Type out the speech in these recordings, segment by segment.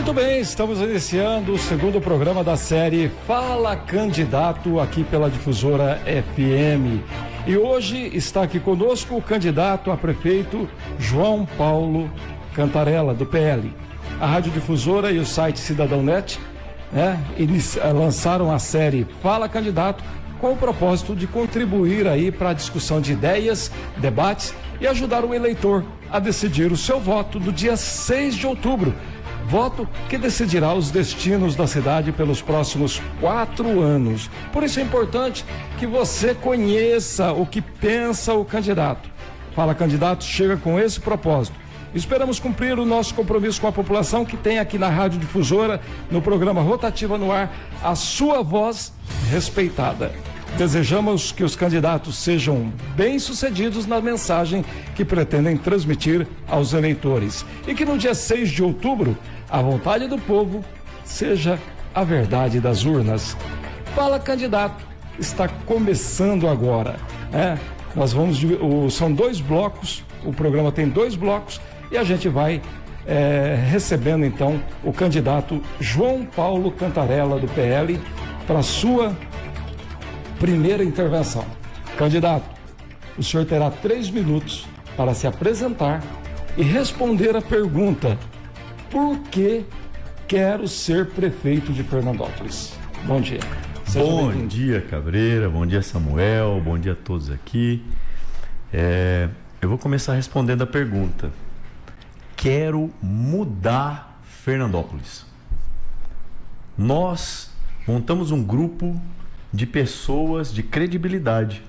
Muito bem, estamos iniciando o segundo programa da série Fala Candidato, aqui pela Difusora FM. E hoje está aqui conosco o candidato a prefeito João Paulo Cantarella, do PL. A Rádio Difusora e o site Cidadão Net, lançaram a série Fala Candidato com o propósito de contribuir aí para a discussão de ideias, debates e ajudar o eleitor a decidir o seu voto no dia 6 de outubro. Voto que decidirá os destinos da cidade pelos próximos 4 anos. Por isso é importante que você conheça o que pensa o candidato. Fala Candidato chega com esse propósito. Esperamos cumprir o nosso compromisso com a população que tem aqui na Rádio Difusora, no programa Rotativa no Ar, a sua voz respeitada. Desejamos que os candidatos sejam bem-sucedidos na mensagem que pretendem transmitir aos eleitores e que no dia 6 de outubro a vontade do povo seja a verdade das urnas. Fala Candidato está começando agora, são 2 blocos, o programa tem 2 blocos e a gente vai recebendo então o candidato João Paulo Cantarella, do PL, para sua primeira intervenção. Candidato, o senhor terá 3 minutos para se apresentar e responder a pergunta: por que quero ser prefeito de Fernandópolis? Bom dia. Bom dia, Cabreira. Bom dia, Samuel. Bom dia a todos aqui. Eu vou começar respondendo a pergunta. Quero mudar Fernandópolis. Nós montamos um grupo de pessoas de credibilidade,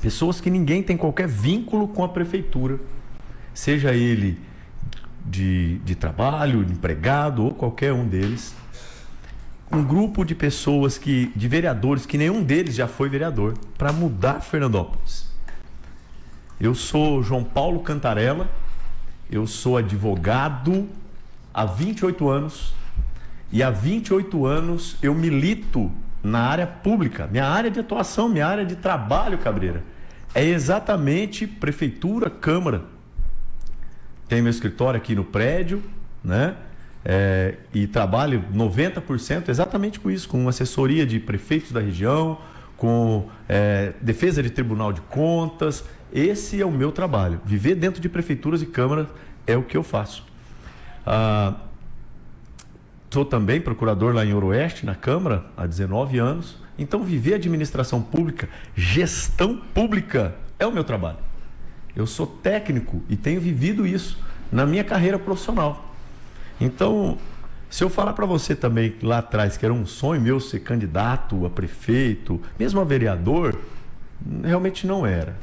pessoas que ninguém tem qualquer vínculo com a prefeitura, seja ele de trabalho, de empregado ou qualquer um deles. Um grupo de pessoas de vereadores, que nenhum deles já foi vereador, para mudar Fernandópolis. Eu sou João Paulo Cantarella, eu sou advogado há 28 anos e há 28 anos eu milito na área pública. Minha área de atuação, minha área de trabalho, Cabreira, é exatamente prefeitura, câmara. Tenho meu escritório aqui no prédio, e trabalho 90% exatamente com isso, com assessoria de prefeitos da região, com defesa de Tribunal de Contas. Esse é o meu trabalho. Viver dentro de prefeituras e câmaras é o que eu faço. Sou também procurador lá em Ouro Oeste, na Câmara, há 19 anos. Então, viver administração pública, gestão pública, é o meu trabalho. Eu sou técnico e tenho vivido isso na minha carreira profissional. Então, se eu falar para você também lá atrás que era um sonho meu ser candidato a prefeito, mesmo a vereador, realmente não era.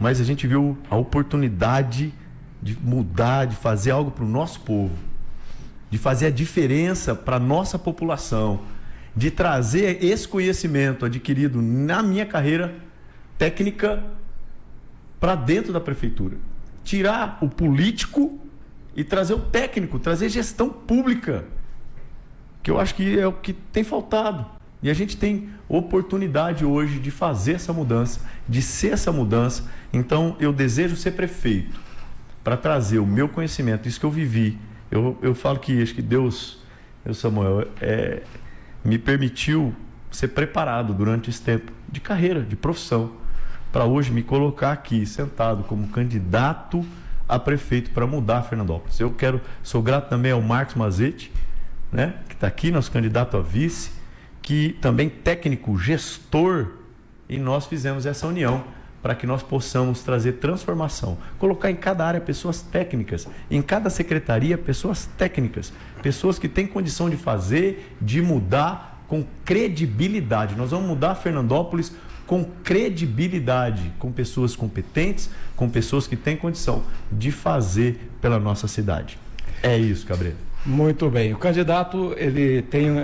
Mas a gente viu a oportunidade de mudar, de fazer algo para o nosso povo, de fazer a diferença para a nossa população, de trazer esse conhecimento adquirido na minha carreira técnica para dentro da prefeitura. Tirar o político e trazer o técnico, trazer gestão pública, que eu acho que é o que tem faltado. E a gente tem oportunidade hoje de fazer essa mudança, de ser essa mudança. Então, eu desejo ser prefeito para trazer o meu conhecimento, isso que eu vivi. Eu falo que acho que Deus, Samuel, me permitiu ser preparado durante esse tempo de carreira, de profissão, para hoje me colocar aqui sentado como candidato a prefeito para mudar Fernandópolis. Sou grato também ao Marcos Mazetti, que está aqui, nosso candidato a vice, que também técnico, gestor, e nós fizemos essa união para que nós possamos trazer transformação, colocar em cada área pessoas técnicas, em cada secretaria pessoas técnicas, pessoas que têm condição de fazer, de mudar com credibilidade. Nós vamos mudar Fernandópolis com credibilidade, com pessoas competentes, com pessoas que têm condição de fazer pela nossa cidade. É isso, Cabreira. Muito bem. O candidato,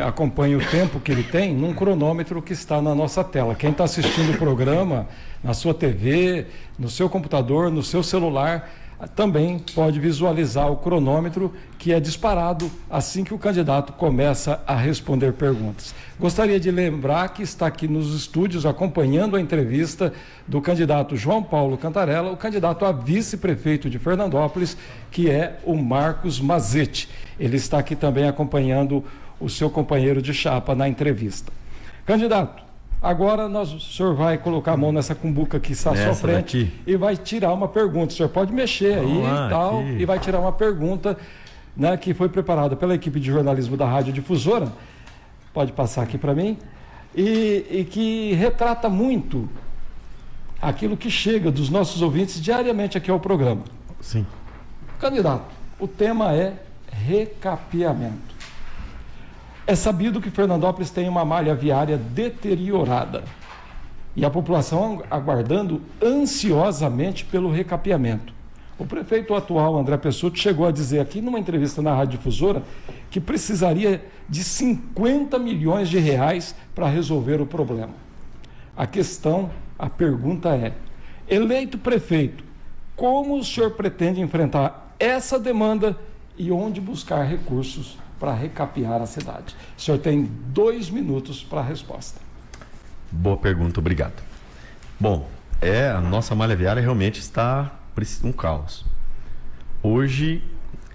acompanha o tempo que ele tem num cronômetro que está na nossa tela. Quem está assistindo o programa na sua TV, no seu computador, no seu celular, também pode visualizar o cronômetro que é disparado assim que o candidato começa a responder perguntas. Gostaria de lembrar que está aqui nos estúdios acompanhando a entrevista do candidato João Paulo Cantarella, o candidato a vice-prefeito de Fernandópolis, que é o Marcos Mazetti. Ele está aqui também acompanhando o seu companheiro de chapa na entrevista. Candidato, agora o senhor vai colocar a mão nessa cumbuca que está à sua frente e vai tirar uma pergunta. O senhor pode mexer aí e tal, e vai tirar uma pergunta, né, que foi preparada pela equipe de jornalismo da Rádio Difusora. Pode passar aqui para mim. E que retrata muito aquilo que chega dos nossos ouvintes diariamente aqui ao programa. Sim. Candidato, o tema é recapeamento. É sabido que Fernandópolis tem uma malha viária deteriorada e a população aguardando ansiosamente pelo recapeamento. O prefeito atual, André Pessutti, chegou a dizer aqui numa entrevista na Rádio Difusora que precisaria de 50 milhões de reais para resolver o problema. A pergunta é, eleito prefeito, como o senhor pretende enfrentar essa demanda e onde buscar recursos para recapear a cidade? O senhor tem 2 minutos para a resposta. Boa pergunta, obrigado. Bom, a nossa malha viária realmente está um caos. Hoje,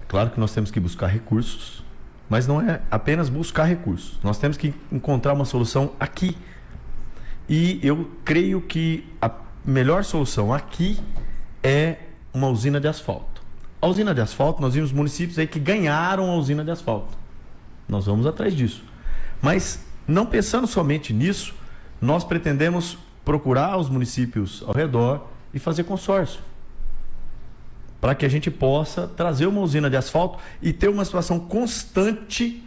claro que nós temos que buscar recursos, mas não é apenas buscar recursos. Nós temos que encontrar uma solução aqui. E eu creio que a melhor solução aqui é uma usina de asfalto. A usina de asfalto, nós vimos municípios aí que ganharam a usina de asfalto. Nós vamos atrás disso. Mas, não pensando somente nisso, nós pretendemos procurar os municípios ao redor e fazer consórcio, para que a gente possa trazer uma usina de asfalto e ter uma situação constante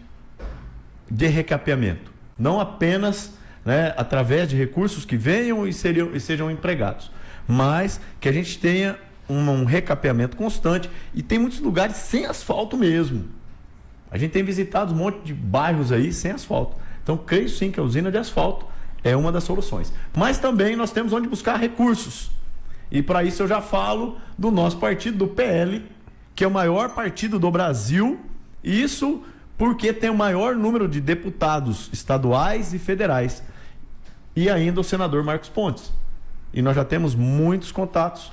de recapeamento. Não apenas, né, através de recursos que venham e sejam empregados, mas que a gente tenha um recapeamento constante, e tem muitos lugares sem asfalto mesmo. A gente tem visitado um monte de bairros aí sem asfalto. Então, creio sim que a usina de asfalto é uma das soluções. Mas também nós temos onde buscar recursos. E para isso eu já falo do nosso partido, do PL, que é o maior partido do Brasil. Isso porque tem o maior número de deputados estaduais e federais. E ainda o senador Marcos Pontes. E nós já temos muitos contatos,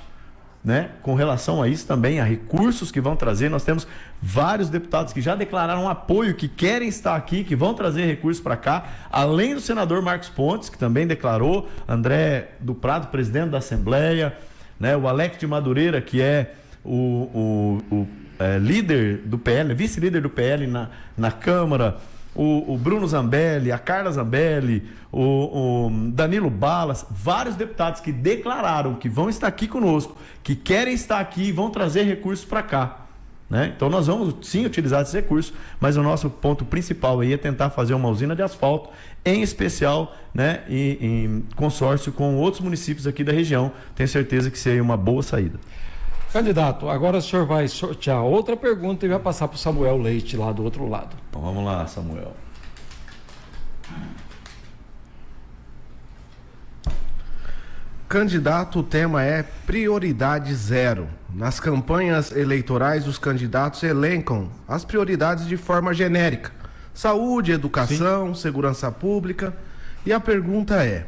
né, com relação a isso também, a recursos que vão trazer. Nós temos vários deputados que já declararam apoio, que querem estar aqui, que vão trazer recursos para cá, além do senador Marcos Pontes, que também declarou, André do Prado, presidente da Assembleia, né, o Alex de Madureira, que é o líder do PL, vice-líder do PL na Câmara, o Bruno Zambelli, a Carla Zambelli, o Danilo Balas, vários deputados que declararam que vão estar aqui conosco, que querem estar aqui e vão trazer recursos para cá, né? Então nós vamos sim utilizar esses recursos, mas o nosso ponto principal aí é tentar fazer uma usina de asfalto, em especial, né, em consórcio com outros municípios aqui da região. Tenho certeza que seria uma boa saída. Candidato, agora o senhor vai sortear outra pergunta e vai passar para o Samuel Leite lá do outro lado. Então vamos lá, Samuel. Candidato, o tema é prioridade zero. Nas campanhas eleitorais, os candidatos elencam as prioridades de forma genérica: saúde, educação, segurança pública. E a pergunta é: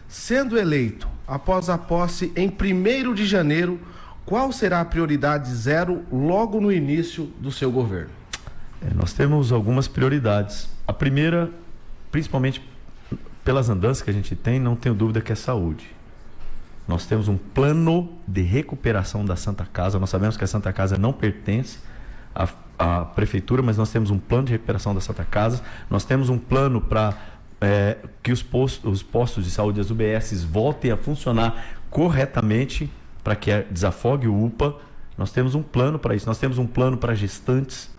sendo eleito após a posse em 1º de janeiro, qual será a prioridade zero logo no início do seu governo? Nós temos algumas prioridades. A primeira, principalmente pelas andanças que a gente tem, não tenho dúvida que é saúde. Nós temos um plano de recuperação da Santa Casa. Nós sabemos que a Santa Casa não pertence à prefeitura, mas nós temos um plano de recuperação da Santa Casa. Nós temos um plano para que os postos de saúde, as UBSs, voltem a funcionar corretamente, para que desafogue o UPA. Nós temos um plano para isso. Nós temos um plano para gestantes,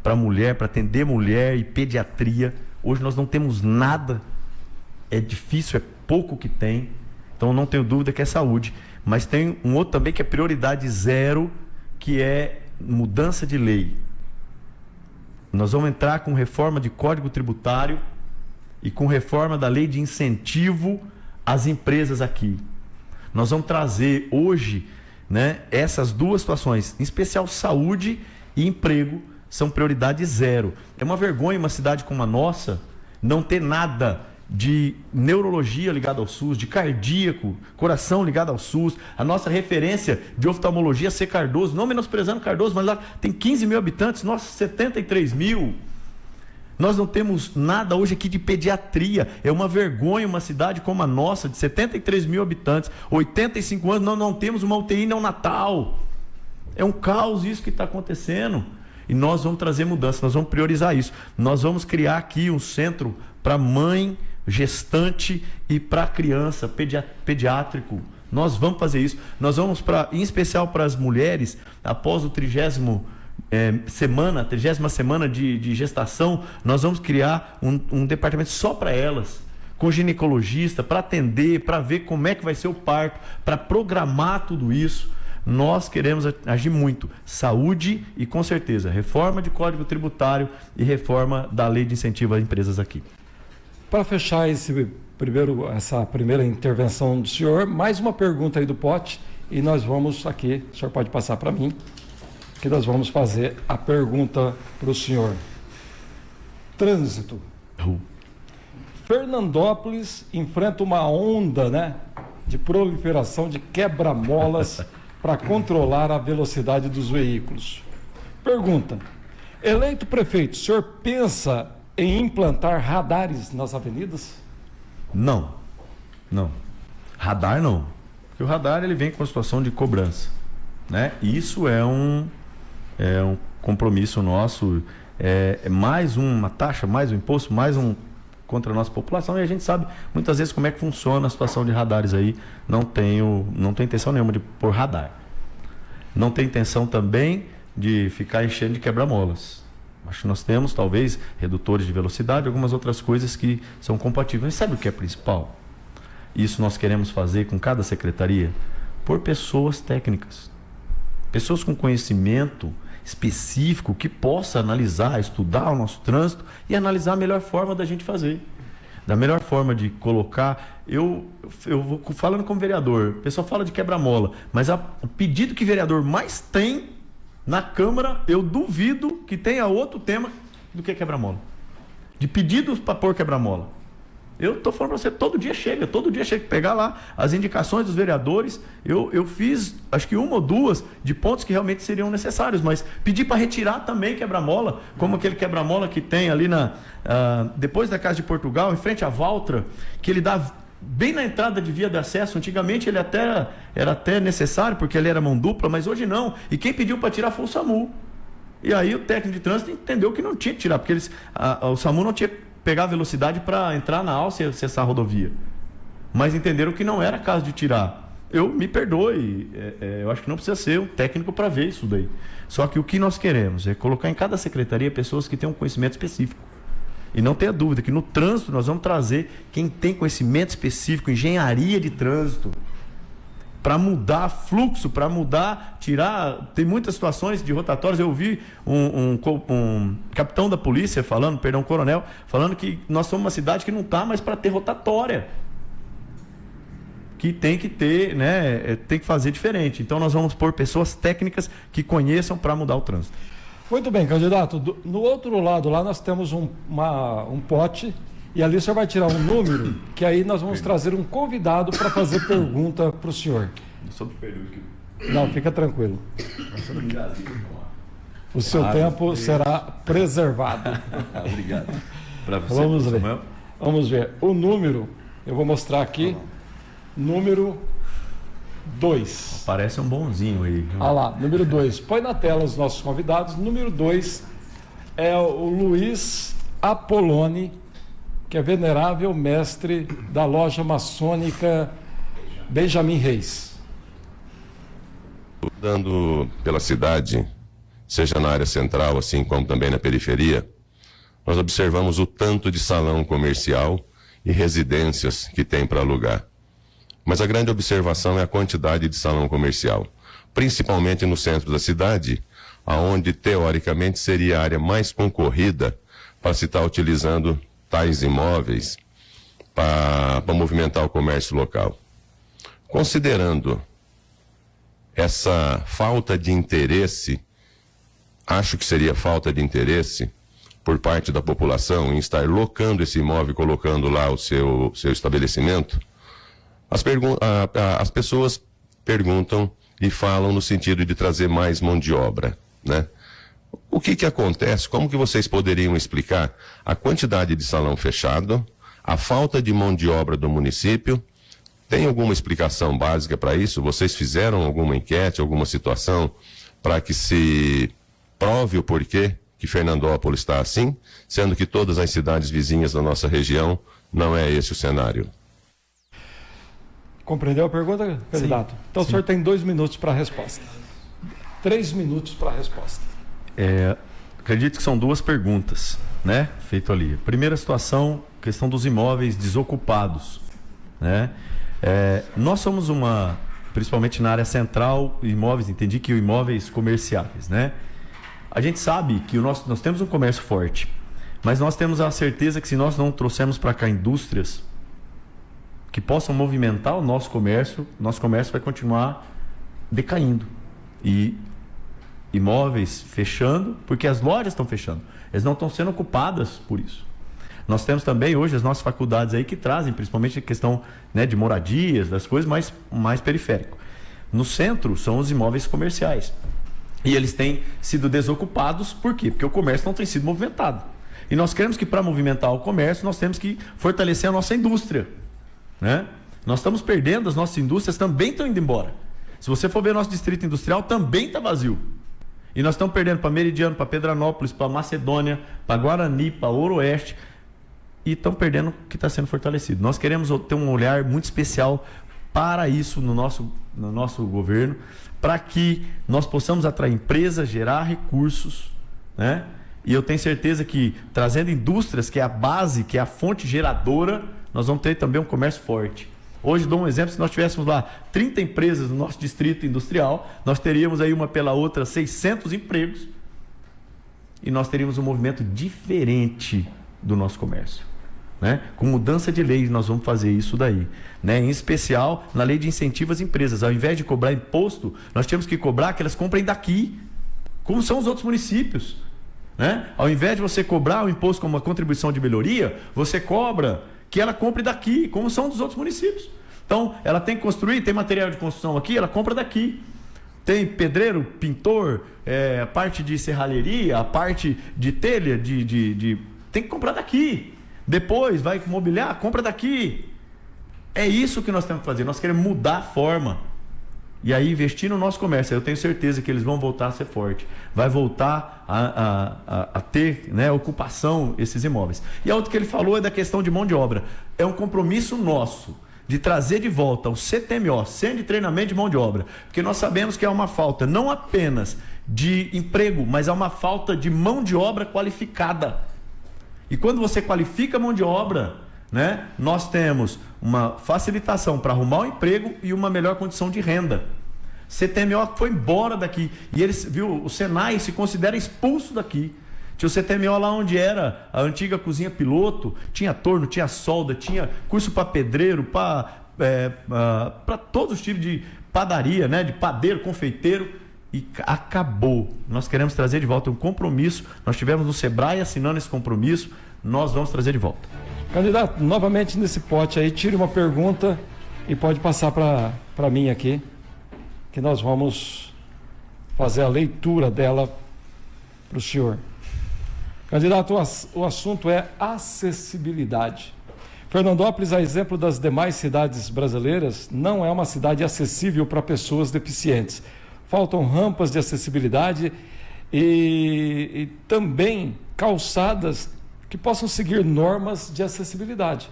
para mulher, para atender mulher e pediatria. Hoje nós não temos nada. É difícil, é pouco que tem. Então não tenho dúvida que é saúde. Mas tem um outro também que é prioridade zero, que é mudança de lei. Nós vamos entrar com reforma de Código Tributário e com reforma da lei de incentivo às empresas aqui. Nós vamos trazer hoje né? Essas duas situações, em especial saúde e emprego, são prioridade zero. É uma vergonha uma cidade como a nossa não ter nada de neurologia ligada ao SUS, de cardíaco, coração ligado ao SUS. A nossa referência de oftalmologia ser Cardoso, não menosprezando Cardoso, mas lá tem 15 mil habitantes, nós 73 mil. Nós não temos nada hoje aqui de pediatria. É uma vergonha uma cidade como a nossa, de 73 mil habitantes, 85 anos, nós não temos uma UTI neonatal. É um caos isso que está acontecendo. E nós vamos trazer mudança, nós vamos priorizar isso. Nós vamos criar aqui um centro para mãe, gestante e para criança, pediátrico. Nós vamos fazer isso. Nós vamos, em especial para as mulheres, após o 30ª semana de gestação, nós vamos criar um departamento só para elas, com ginecologista, para atender, para ver como é que vai ser o parto, para programar tudo isso. Nós queremos agir muito. Saúde e, com certeza, reforma de Código Tributário e reforma da Lei de Incentivo a Empresas aqui. Para fechar essa primeira intervenção do senhor, mais uma pergunta aí do pote e nós vamos aqui, o senhor pode passar para mim, que nós vamos fazer a pergunta para o senhor. Trânsito. Fernandópolis enfrenta uma onda, né, de proliferação de quebra-molas para controlar a velocidade dos veículos. Pergunta: eleito prefeito, o senhor pensa em implantar radares nas avenidas? Não. Radar não. Porque o radar ele vem com a situação de cobrança, né? Isso é um compromisso nosso, é mais uma taxa, mais um imposto, mais um contra a nossa população, e a gente sabe muitas vezes como é que funciona a situação de radares aí. Não tenho intenção nenhuma de pôr radar. Não tenho intenção também de ficar enchendo de quebra-molas. Acho que nós temos, talvez, redutores de velocidade, algumas outras coisas que são compatíveis. Mas sabe o que é principal? Isso nós queremos fazer com cada secretaria? Por pessoas técnicas. Pessoas com conhecimento específico que possa analisar, estudar o nosso trânsito e analisar a melhor forma da gente fazer. Da melhor forma de colocar. Eu vou falando como vereador, o pessoal fala de quebra-mola, mas o pedido que o vereador mais tem na Câmara, eu duvido que tenha outro tema do que quebra-mola. De pedidos para pôr quebra-mola. Eu estou falando para você, todo dia chega pegar lá as indicações dos vereadores. Eu fiz, acho que uma ou duas de pontos que realmente seriam necessários, mas pedi para retirar também quebra-mola, como aquele quebra-mola que tem ali depois da Casa de Portugal, em frente à Valtra, que ele dá bem na entrada de via de acesso. Antigamente ele era até necessário, porque ele era mão dupla, mas hoje não. E quem pediu para tirar foi o SAMU. E aí o técnico de trânsito entendeu que não tinha que tirar, porque o SAMU não tinha pegar velocidade para entrar na alça e acessar a rodovia. Mas entenderam que não era caso de tirar. Me perdoe, eu acho que não precisa ser um técnico para ver isso daí. Só que o que nós queremos é colocar em cada secretaria pessoas que tenham um conhecimento específico. E não tenha dúvida que no trânsito nós vamos trazer quem tem conhecimento específico, engenharia de trânsito, para mudar fluxo, para mudar, tirar. Tem muitas situações de rotatórios. Eu vi um capitão da polícia coronel, falando que nós somos uma cidade que não está mais para ter rotatória. Que tem que ter, né? Tem que fazer diferente. Então nós vamos pôr pessoas técnicas que conheçam para mudar o trânsito. Muito bem, candidato. No outro lado lá nós temos um pote. E ali o senhor vai tirar um número, que aí nós vamos trazer um convidado para fazer pergunta para o senhor. Não, fica tranquilo. O seu tempo será preservado. Obrigado. Pra você, vamos ver. Samuel. Vamos ver. O número, eu vou mostrar aqui. Número 2. Parece um bonzinho aí. Ah lá, número 2. Põe na tela os nossos convidados. Número 2 é o Luiz Apoloni, que é venerável mestre da loja maçônica Benjamin Reis. Andando pela cidade, seja na área central, assim como também na periferia, nós observamos o tanto de salão comercial e residências que tem para alugar. Mas a grande observação é a quantidade de salão comercial, principalmente no centro da cidade, aonde teoricamente seria a área mais concorrida para se estar utilizando tais imóveis para movimentar o comércio local. Considerando essa falta de interesse, acho que seria falta de interesse por parte da população em estar locando esse imóvel e colocando lá o seu estabelecimento. As pessoas perguntam e falam no sentido de trazer mais mão de obra, né? O que acontece? Como que vocês poderiam explicar a quantidade de salão fechado, a falta de mão de obra do município? Tem alguma explicação básica para isso? Vocês fizeram alguma enquete, alguma situação para que se prove o porquê que Fernandópolis está assim, sendo que todas as cidades vizinhas da nossa região não é esse o cenário? Compreendeu a pergunta, candidato? Sim, então o senhor tem 2 minutos para a resposta. 3 minutos para a resposta. Acredito que são 2 perguntas, né? Feito ali. Primeira situação, questão dos imóveis desocupados, né? Nós somos principalmente na área central, imóveis, entendi que imóveis comerciais, né? A gente sabe que nós temos um comércio forte, mas nós temos a certeza que se nós não trouxermos para cá indústrias que possam movimentar o nosso comércio vai continuar decaindo. E imóveis fechando, porque as lojas estão fechando. Elas não estão sendo ocupadas por isso. Nós temos também hoje as nossas faculdades aí que trazem, principalmente a questão, né, de moradias, das coisas mais periféricas. No centro são os imóveis comerciais. E eles têm sido desocupados, por quê? Porque o comércio não tem sido movimentado. E nós queremos que para movimentar o comércio, nós temos que fortalecer a nossa indústria, né? Nós estamos perdendo, as nossas indústrias também estão indo embora. Se você for ver nosso distrito industrial, também está vazio. E nós estamos perdendo para Meridiano, para Pedranópolis, para Macedônia, para Guarani, para Ouro-Oeste. E estamos perdendo o que está sendo fortalecido. Nós queremos ter um olhar muito especial para isso no nosso governo, para que nós possamos atrair empresas, gerar recursos, né? E eu tenho certeza que trazendo indústrias, que é a base, que é a fonte geradora, nós vamos ter também um comércio forte. Hoje, dou um exemplo, se nós tivéssemos lá 30 empresas no nosso distrito industrial, nós teríamos aí uma pela outra 600 empregos e nós teríamos um movimento diferente do nosso comércio, né? Com mudança de lei nós vamos fazer isso daí, né? Em especial na lei de incentivo às empresas. Ao invés de cobrar imposto, nós temos que cobrar que elas comprem daqui, como são os outros municípios, né? Ao invés de você cobrar o imposto como uma contribuição de melhoria, você cobra que ela compre daqui, como são dos outros municípios. Então, ela tem que construir, tem material de construção aqui, ela compra daqui. Tem pedreiro, pintor, a parte de serralheria, a parte de telha, tem que comprar daqui. Depois vai mobiliar, compra daqui. É isso que nós temos que fazer. Nós queremos mudar a forma. E aí investir no nosso comércio. Eu tenho certeza que eles vão voltar a ser forte. Vai voltar a ter, né, ocupação esses imóveis. E a outra que ele falou é da questão de mão de obra. É um compromisso nosso de trazer de volta o CTMO, Centro de Treinamento de Mão de Obra. Porque nós sabemos que é uma falta não apenas de emprego, mas é uma falta de mão de obra qualificada. E quando você qualifica a mão de obra, né, nós temos uma facilitação para arrumar um emprego e uma melhor condição de renda. CTMO foi embora daqui e eles, viu, o Senai se considera expulso daqui. Tinha o CTMO lá onde era a antiga cozinha piloto, tinha torno, tinha solda, tinha curso para pedreiro, para todos os tipos de padaria, né, de padeiro, confeiteiro, e acabou. Nós queremos trazer de volta um compromisso. Nós tivemos no Sebrae assinando esse compromisso, nós vamos trazer de volta. Candidato, novamente nesse pote aí, tire uma pergunta e pode passar para mim aqui, que nós vamos fazer a leitura dela para o senhor. Candidato, o assunto é acessibilidade. Fernandópolis, a exemplo das demais cidades brasileiras, não é uma cidade acessível para pessoas deficientes. Faltam rampas de acessibilidade e também calçadas que possam seguir normas de acessibilidade.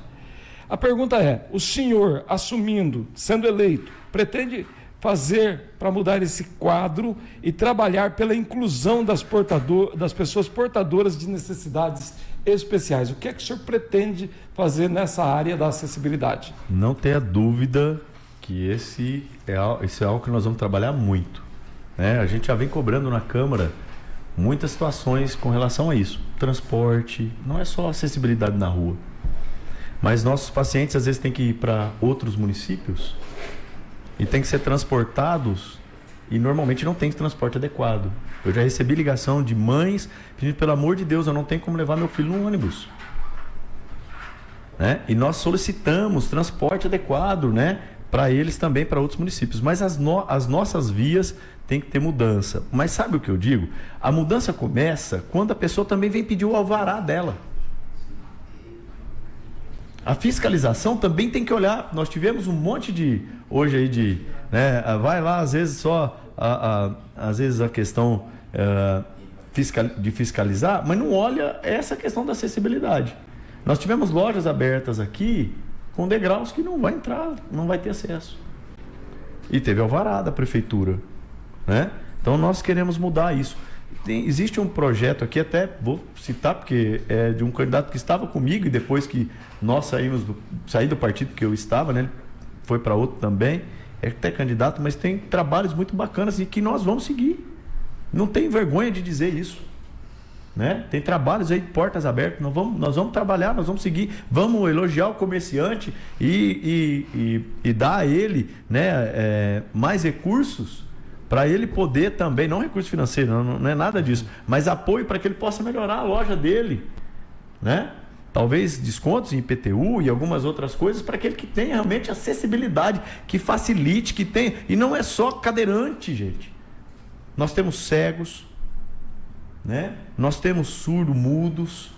A pergunta é, o senhor, assumindo, sendo eleito, pretende fazer para mudar esse quadro e trabalhar pela inclusão das pessoas portadoras de necessidades especiais? O que é que o senhor pretende fazer nessa área da acessibilidade? Não tenha dúvida que esse é algo que nós vamos trabalhar muito, né? A gente já vem cobrando na Câmara muitas situações com relação a isso. Transporte, não é só acessibilidade na rua, mas nossos pacientes às vezes têm que ir para outros municípios e tem que ser transportados E normalmente não tem transporte adequado. Eu já recebi ligação de mães pedindo, pelo amor de Deus, eu não tenho como levar meu filho no ônibus. Né? E nós solicitamos transporte adequado, né? Para eles também, para outros municípios. Mas as nossas vias tem que ter mudança. Mas sabe o que eu digo? A mudança começa quando a pessoa também vem pedir o alvará dela. A fiscalização também tem que olhar. Nós tivemos um monte de hoje aí de, né, vai lá às vezes só às vezes a questão de fiscalizar, mas não olha essa questão da acessibilidade. Nós tivemos lojas abertas aqui com degraus que não vai entrar, não vai ter acesso. E teve alvará da prefeitura, né? Então nós queremos mudar isso. Existe um projeto aqui, até vou citar, porque é de um candidato que estava comigo e depois que nós saí do partido que eu estava, né? Ele foi para outro também, é até candidato, mas tem trabalhos muito bacanas e que nós vamos seguir. Não tem vergonha de dizer isso, né? Tem trabalhos aí, portas abertas, nós vamos trabalhar, nós vamos seguir, vamos elogiar o comerciante e dar a ele, né, mais recursos para ele poder também, não recurso financeiro, não é nada disso, mas apoio para que ele possa melhorar a loja dele, né? Talvez descontos em IPTU e algumas outras coisas para aquele que tenha realmente acessibilidade, que facilite, que tenha, e não é só cadeirante, gente. Nós temos cegos, né? Nós temos surdo-mudos,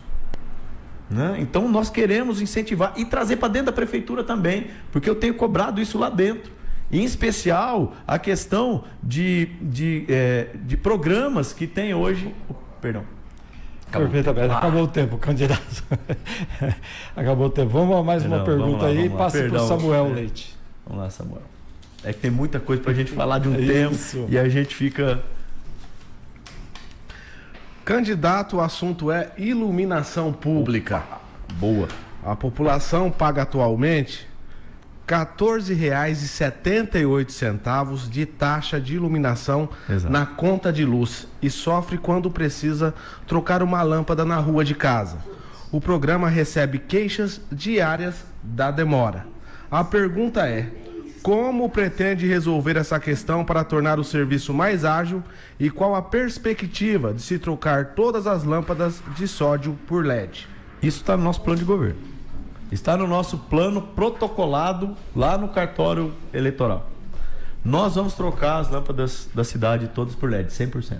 né? Então nós queremos incentivar e trazer para dentro da prefeitura também, porque eu tenho cobrado isso lá dentro. Em especial a questão de programas que tem hoje. Perdão. Perfeitamente, acabou o tempo, candidato. Acabou o tempo. Vamos a mais uma pergunta aí. Passa para o Samuel Leite. Vamos lá, Samuel. É que tem muita coisa para a gente falar de um tema e a gente fica. Candidato, o assunto é iluminação pública. Boa. A população paga atualmente R$ 14,78 de taxa de iluminação na conta de luz e sofre quando precisa trocar uma lâmpada na rua de casa. O programa recebe queixas diárias da demora. A pergunta é: como pretende resolver essa questão para tornar o serviço mais ágil e qual a perspectiva de se trocar todas as lâmpadas de sódio por LED? Isso está no nosso plano de governo. Está no nosso plano protocolado lá no cartório eleitoral. Nós vamos trocar as lâmpadas da cidade todas por LED, 100%.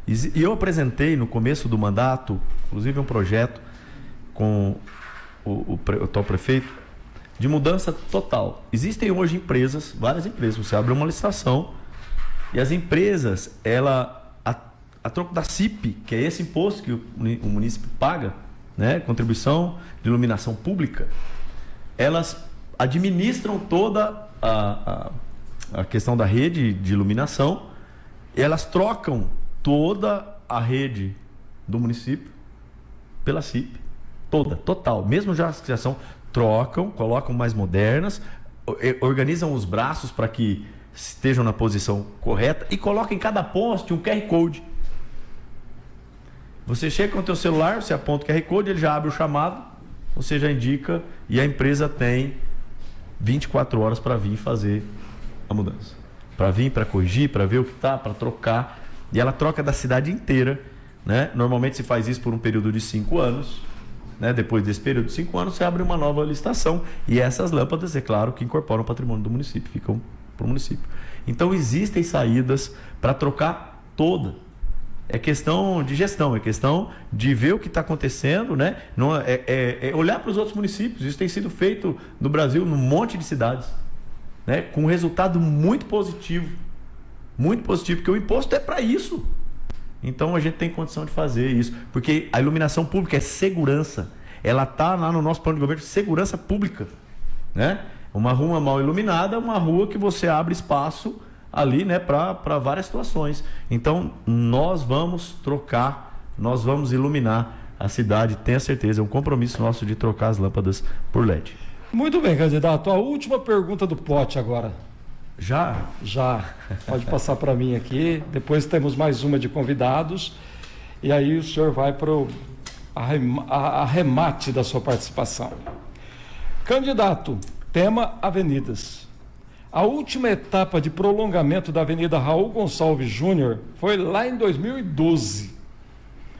E eu apresentei no começo do mandato, inclusive um projeto com o atual prefeito, de mudança total. Existem hoje empresas, várias empresas, você abre uma licitação e as empresas, a troco da CIP, que é esse imposto que o município paga, né, contribuição de iluminação pública, elas administram toda a questão da rede de iluminação, elas trocam toda a rede do município pela CIP, total, mesmo já a associação, trocam, colocam mais modernas, organizam os braços para que estejam na posição correta e colocam em cada poste um QR Code. Você chega com o teu celular, você aponta o QR Code, ele já abre o chamado, você já indica e a empresa tem 24 horas para vir fazer a mudança. Para vir, para corrigir, para ver o que está, para trocar. E ela troca da cidade inteira, né? Normalmente se faz isso por um período de 5 anos. Né? Depois desse período de 5 anos, você abre uma nova licitação. E essas lâmpadas, é claro, que incorporam o patrimônio do município, ficam para o município. Então existem saídas para trocar toda. É questão de gestão, é questão de ver o que está acontecendo, né? Não, é olhar para os outros municípios. Isso tem sido feito no Brasil, num monte de cidades, né? Com um resultado muito positivo, porque o imposto é para isso. Então a gente tem condição de fazer isso, porque a iluminação pública é segurança. Ela está lá no nosso plano de governo, segurança pública, né? Uma rua mal iluminada é uma rua que você abre espaço ali, né, para várias situações. Então, nós vamos trocar, nós vamos iluminar a cidade, tenha certeza, é um compromisso nosso de trocar as lâmpadas por LED. Muito bem, candidato. A última pergunta do pote agora. Já? Já. Pode passar para mim aqui. Depois temos mais uma de convidados. E aí o senhor vai para o arremate da sua participação. Candidato, tema avenidas. A última etapa de prolongamento da Avenida Raul Gonçalves Júnior foi lá em 2012.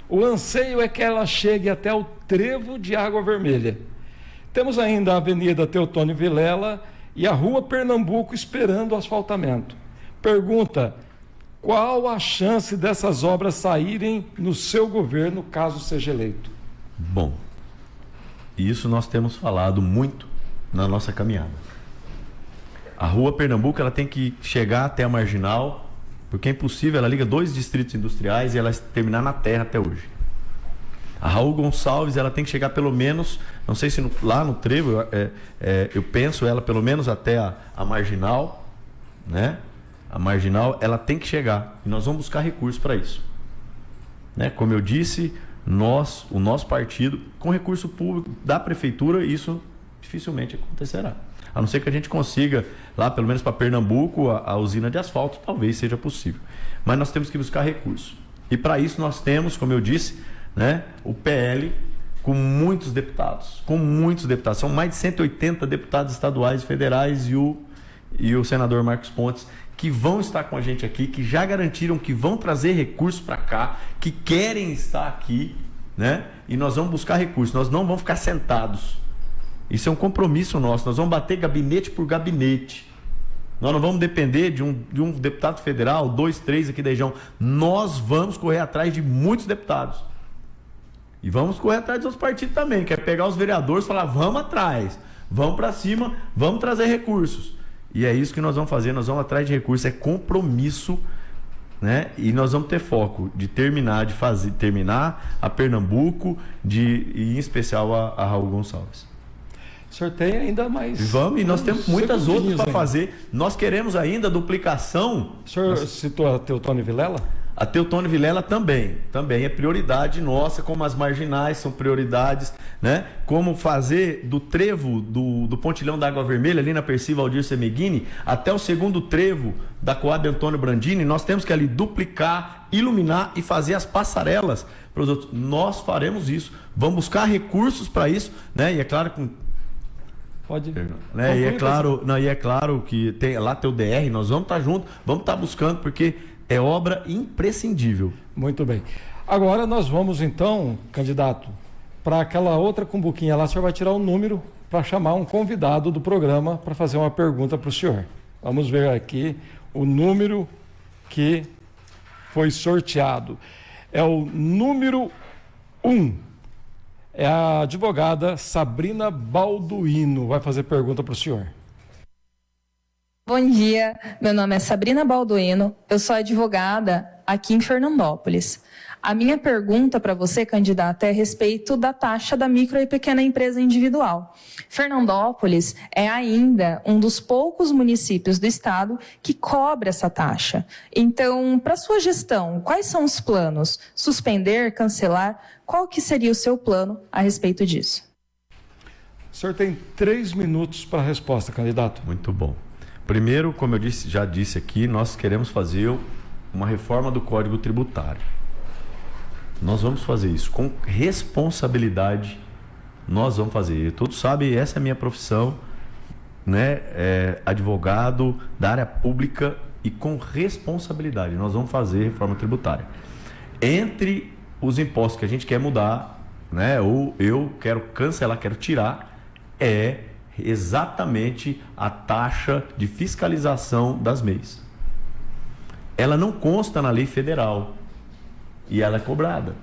O anseio é que ela chegue até o trevo de Água Vermelha. Temos ainda a Avenida Teotônio Vilela e a Rua Pernambuco esperando o asfaltamento. Pergunta: qual a chance dessas obras saírem no seu governo, caso seja eleito? Bom, isso nós temos falado muito na nossa caminhada. A Rua Pernambuco ela tem que chegar até a Marginal, porque é impossível, ela liga 2 distritos industriais e ela terminar na terra até hoje. A Raul Gonçalves ela tem que chegar pelo menos, não sei se lá no trevo, eu penso ela pelo menos até a Marginal, né? A Marginal ela tem que chegar e nós vamos buscar recursos para isso, né? Como eu disse, o nosso partido, com recurso público da prefeitura, isso dificilmente acontecerá. A não ser que a gente consiga, lá pelo menos para Pernambuco, a usina de asfalto, talvez seja possível. Mas nós temos que buscar recursos. E para isso nós temos, como eu disse, né, o PL com muitos deputados. São mais de 180 deputados estaduais e federais e o senador Marcos Pontes, que vão estar com a gente aqui, que já garantiram que vão trazer recursos para cá, que querem estar aqui, né? E nós vamos buscar recursos, nós não vamos ficar sentados. Isso é um compromisso nosso, nós vamos bater gabinete por gabinete. Nós não vamos depender de um deputado federal, 2, 3 aqui da região. Nós vamos correr atrás de muitos deputados. E vamos correr atrás dos outros partidos também, que é pegar os vereadores e falar, vamos atrás, vamos para cima, vamos trazer recursos. E é isso que nós vamos fazer, nós vamos atrás de recursos, é compromisso, né? E nós vamos ter foco de terminar a Pernambuco, e em especial a Raul Gonçalves. O senhor tem ainda mais... Vamos, e nós temos muitas outras para fazer. Nós queremos ainda duplicação. O senhor citou a Teotônio Vilela? A Teotônio Vilela também é prioridade nossa, como as marginais são prioridades, né? Como fazer do trevo do Pontilhão da Água Vermelha, ali na Percival Aldir Semeghini, até o segundo trevo da Coab Antônio Brandini, nós temos que ali duplicar, iluminar e fazer as passarelas para os outros. Nós faremos isso, vamos buscar recursos para isso, né? E é claro com... Pode. Né? E é claro que lá tem o DR, nós vamos estar juntos, vamos estar buscando, porque é obra imprescindível. Muito bem. Agora nós vamos então, candidato, para aquela outra cumbuquinha lá, o senhor vai tirar o número para chamar um convidado do programa para fazer uma pergunta para o senhor. Vamos ver aqui o número que foi sorteado. É o número 1. É a advogada Sabrina Balduino. Vai fazer pergunta para o senhor. Bom dia, meu nome é Sabrina Balduino, eu sou advogada aqui em Fernandópolis. A minha pergunta para você, candidata, é a respeito da taxa da micro e pequena empresa individual. Fernandópolis é ainda um dos poucos municípios do estado que cobra essa taxa. Então, para sua gestão, quais são os planos? Suspender, cancelar? Qual que seria o seu plano a respeito disso? O senhor tem 3 minutos para a resposta, candidato. Muito bom. Primeiro, como eu já disse aqui, nós queremos fazer uma reforma do Código Tributário. Nós vamos fazer isso com responsabilidade. Nós vamos fazer. Todos sabem, essa é a minha profissão, né? Advogado da área pública e com responsabilidade. Nós vamos fazer reforma tributária. Entre os impostos que a gente quer mudar, né? Ou eu quero cancelar, quero tirar, é exatamente a taxa de fiscalização das MEIs. Ela não consta na lei federal e ela é cobrada,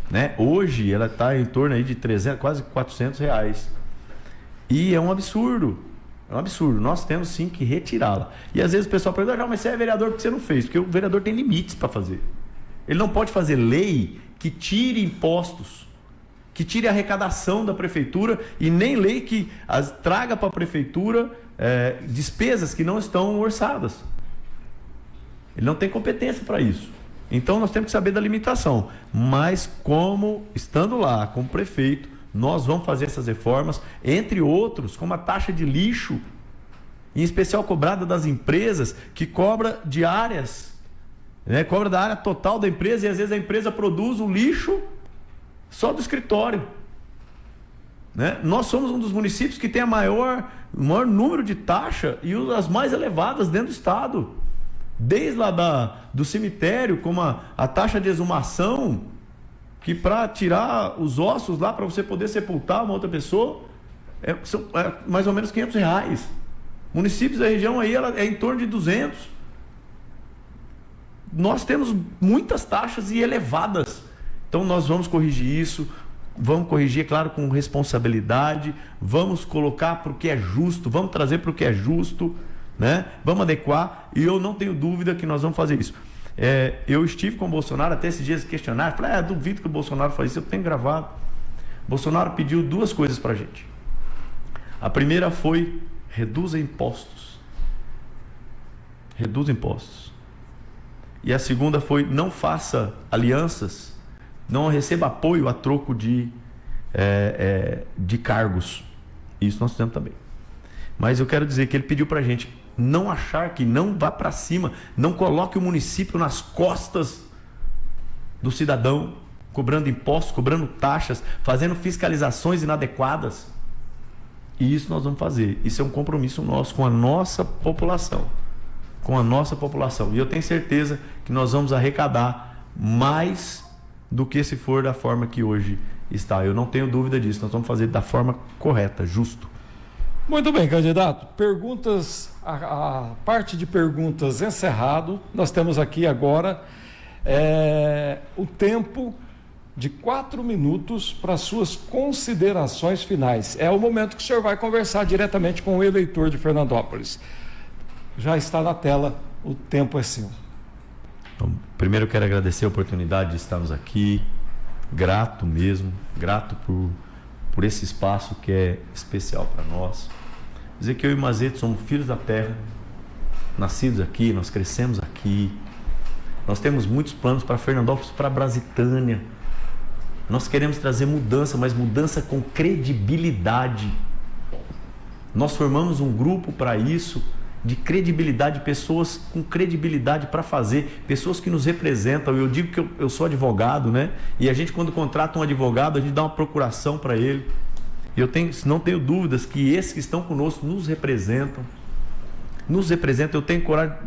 né? Hoje ela está em torno aí de 300, quase R$400 e é um absurdo. Nós temos sim que retirá-la. E às vezes o pessoal pergunta, mas você é vereador, por que você não fez? Porque o vereador tem limites para fazer. Ele não pode fazer lei que tire impostos, que tire a arrecadação da prefeitura, e nem lei que traga para a prefeitura despesas que não estão orçadas. Ele não tem competência para isso. Então nós temos que saber da limitação. Mas como, estando lá como prefeito, nós vamos fazer essas reformas, entre outros, como a taxa de lixo, em especial cobrada das empresas, que cobra diárias, né? Cobra da área total da empresa, e às vezes a empresa produz o lixo só do escritório. né? Nós somos um dos municípios que tem o maior número de taxa e as mais elevadas dentro do estado. Desde lá do cemitério, como a taxa de exumação, que para tirar os ossos lá, para você poder sepultar uma outra pessoa, são mais ou menos R$500. Municípios da região aí é em torno de 200. Nós temos muitas taxas e elevadas. Então nós vamos corrigir isso, vamos corrigir, claro, com responsabilidade, vamos colocar para o que é justo, vamos trazer para o que é justo, né? Vamos adequar, e eu não tenho dúvida que nós vamos fazer isso. Eu estive com o Bolsonaro até esses dias questionar, falei, duvido que o Bolsonaro faça isso, eu tenho gravado. Bolsonaro pediu 2 coisas para a gente. A primeira foi: reduza impostos. Reduza impostos. E a segunda foi: não faça alianças, não receba apoio a troco de cargos. Isso nós fizemos também. Mas eu quero dizer que ele pediu para a gente não achar, que não vá para cima, não coloque o município nas costas do cidadão, cobrando impostos, cobrando taxas, fazendo fiscalizações inadequadas. E isso nós vamos fazer. Isso é um compromisso nosso com a nossa população. Com a nossa população. E eu tenho certeza que nós vamos arrecadar mais do que se for da forma que hoje está. Eu não tenho dúvida disso. Nós vamos fazer da forma correta, justo. Muito bem, candidato. Perguntas, a parte de perguntas encerrado. Nós temos aqui agora o tempo de 4 minutos para suas considerações finais. É o momento que o senhor vai conversar diretamente com o eleitor de Fernandópolis. Já está na tela, o tempo é seu. Então, primeiro eu quero agradecer a oportunidade de estarmos aqui, grato mesmo, grato por esse espaço que é especial para nós. Dizer que eu e Mazeto somos filhos da terra, nascidos aqui, nós crescemos aqui, nós temos muitos planos para Fernandópolis, para Brasitânia. Nós queremos trazer mudança, mas mudança com credibilidade. Nós formamos um grupo para isso, de credibilidade, pessoas com credibilidade para fazer, pessoas que nos representam. Eu digo que eu sou advogado, né? E a gente, quando contrata um advogado, a gente dá uma procuração para ele. E eu não tenho dúvidas que esses que estão conosco nos representam. Nos representam. Eu tenho coragem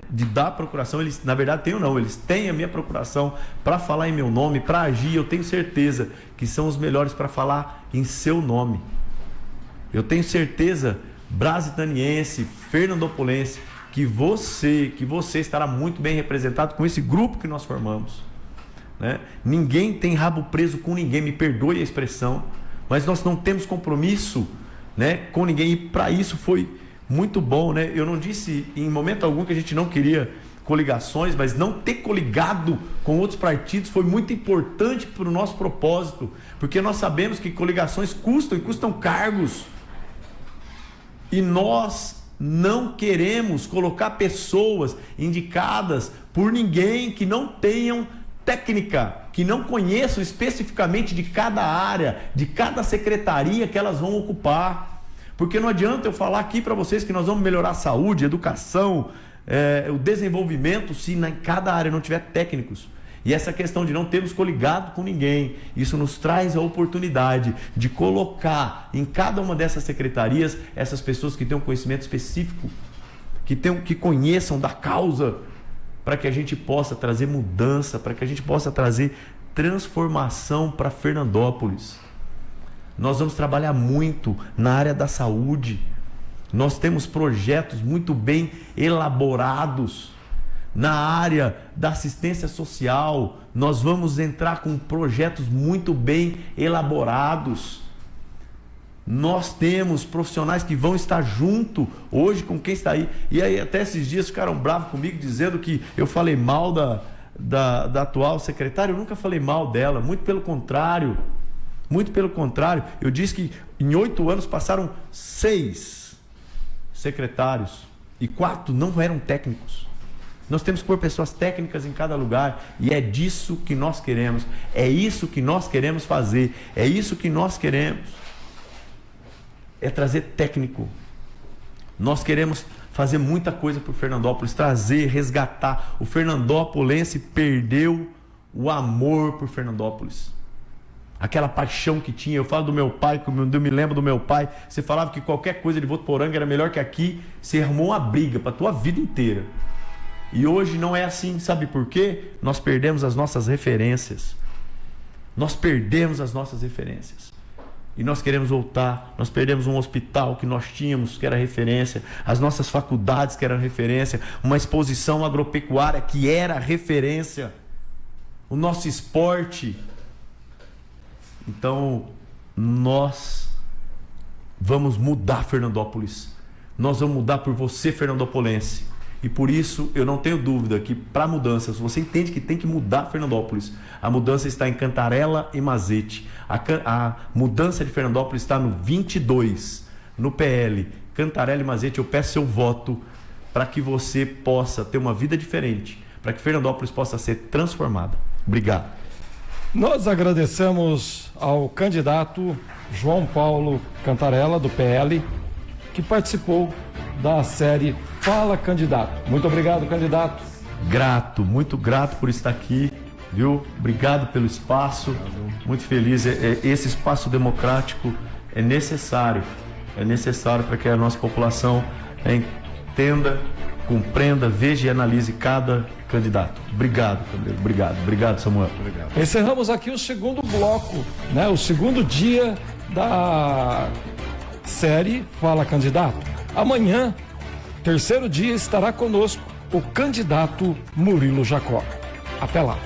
de dar a procuração. Eles, na verdade, eles têm a minha procuração para falar em meu nome, para agir. Eu tenho certeza que são os melhores para falar em seu nome. Eu tenho certeza, brasitaniense, fernandopolense, que você estará muito bem representado com esse grupo que nós formamos, né? Ninguém tem rabo preso com ninguém, me perdoe a expressão, mas nós não temos compromisso, né, com ninguém, e para isso foi muito bom, né? Eu não disse em momento algum que a gente não queria coligações, mas não ter coligado com outros partidos foi muito importante para o nosso propósito, porque nós sabemos que coligações custam cargos. E nós não queremos colocar pessoas indicadas por ninguém que não tenham técnica, que não conheçam especificamente de cada área, de cada secretaria que elas vão ocupar. Porque não adianta eu falar aqui para vocês que nós vamos melhorar a saúde, a educação, o desenvolvimento, se em cada área não tiver técnicos. E essa questão de não termos coligado com ninguém, isso nos traz a oportunidade de colocar em cada uma dessas secretarias essas pessoas que tenham conhecimento específico, que conheçam da causa, para que a gente possa trazer mudança, para que a gente possa trazer transformação para Fernandópolis. Nós vamos trabalhar muito na área da saúde. Nós temos projetos muito bem elaborados. Na área da assistência social, nós vamos entrar com projetos muito bem elaborados. Nós temos profissionais que vão estar junto hoje com quem está aí. E aí até esses dias ficaram bravos comigo dizendo que eu falei mal da atual secretária. Eu nunca falei mal dela, muito pelo contrário. Muito pelo contrário. Eu disse que em 8 anos passaram 6 secretários e 4 não eram técnicos. Nós temos que pôr pessoas técnicas em cada lugar, e é disso que nós queremos, é isso que nós queremos fazer, é isso que nós queremos, é trazer técnico. Nós queremos fazer muita coisa para o Fernandópolis, trazer, resgatar. O fernandópolense perdeu o amor por Fernandópolis. Aquela paixão que tinha. Eu falo do meu pai, eu me lembro do meu pai. Você falava que qualquer coisa de Votuporanga era melhor que aqui. Você arrumou uma briga para tua vida inteira. E hoje não é assim. Sabe por quê? Nós perdemos as nossas referências. Nós perdemos as nossas referências. E nós queremos voltar. Nós perdemos um hospital que nós tínhamos, que era referência. As nossas faculdades, que eram referência. Uma exposição agropecuária, que era referência. O nosso esporte. Então, nós vamos mudar Fernandópolis. Nós vamos mudar por você, fernandopolense. E por isso, eu não tenho dúvida que, para mudanças, você entende que tem que mudar Fernandópolis. A mudança está em Cantarela e Mazete. A mudança de Fernandópolis está no 22, no PL. Cantarela e Mazete, eu peço seu voto para que você possa ter uma vida diferente, para que Fernandópolis possa ser transformada. Obrigado. Nós agradecemos ao candidato João Paulo Cantarela, do PL, que participou da série Fala Candidato. Muito obrigado, candidato. Grato, muito grato por estar aqui, viu? Obrigado pelo espaço, muito feliz. Esse espaço democrático é necessário para que a nossa população entenda, compreenda, veja e analise cada candidato. Obrigado, Camilo. Obrigado, Samuel. Obrigado. Encerramos aqui o segundo bloco, né? O segundo dia da série Fala Candidato. Amanhã, terceiro dia, estará conosco o candidato Murilo Jacó. Até lá.